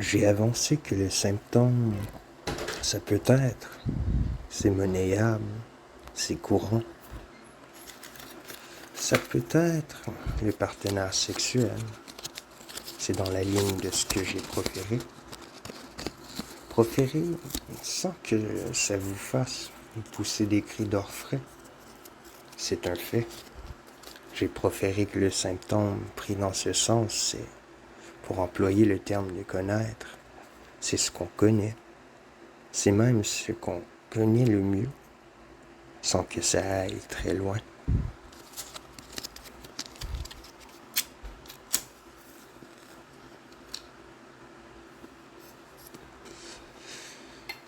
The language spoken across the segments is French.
J'ai avancé que le symptôme, ça peut être, c'est monnayable, c'est courant. Ça peut être le partenaire sexuel. C'est dans la ligne de ce que j'ai proféré. Proféré sans que ça vous fasse pousser des cris d'orfraie. C'est un fait. J'ai proféré que le symptôme pris dans ce sens, c'est, pour employer le terme de connaître, c'est ce qu'on connaît. C'est même ce qu'on connaît le mieux, sans que ça aille très loin.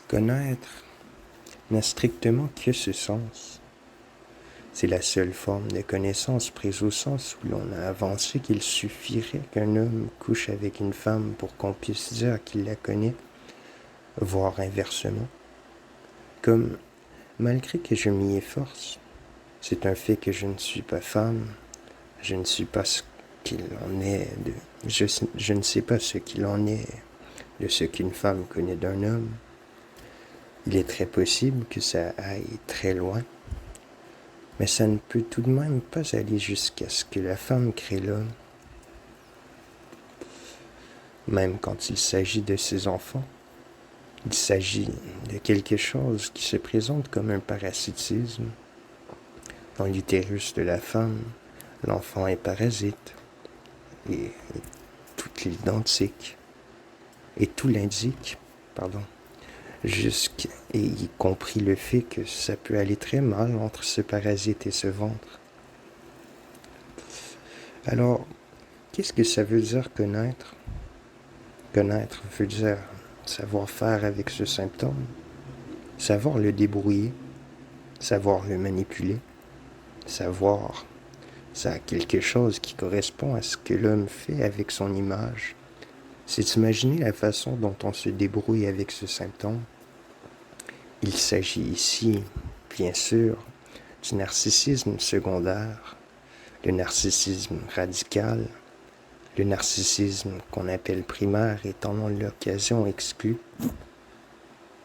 Connaître n'a strictement que ce sens. C'est la seule forme de connaissance prise au sens où l'on a avancé qu'il suffirait qu'un homme couche avec une femme pour qu'on puisse dire qu'il la connaît, voire inversement. Comme, malgré que je m'y efforce, c'est un fait que je ne suis pas femme, je ne suis pas ce qu'il en est de... Je ne sais pas ce qu'il en est de ce qu'une femme connaît d'un homme. Il est très possible que ça aille très loin, mais ça ne peut tout de même pas aller jusqu'à ce que la femme crée l'homme. Même quand il s'agit de ses enfants, il s'agit de quelque chose qui se présente comme un parasitisme. Dans l'utérus de la femme, l'enfant est parasite, et tout l'identique, et tout l'indique, et y compris le fait que ça peut aller très mal entre ce parasite et ce ventre. Alors, qu'est-ce que ça veut dire connaître? Connaître veut dire savoir faire avec ce symptôme, savoir le débrouiller, savoir le manipuler, savoir ça a quelque chose qui correspond à ce que l'homme fait avec son image. C'est imaginer la façon dont on se débrouille avec ce symptôme. Il s'agit ici, bien sûr, du narcissisme secondaire, le narcissisme radical, le narcissisme qu'on appelle primaire étant l'occasion exclue.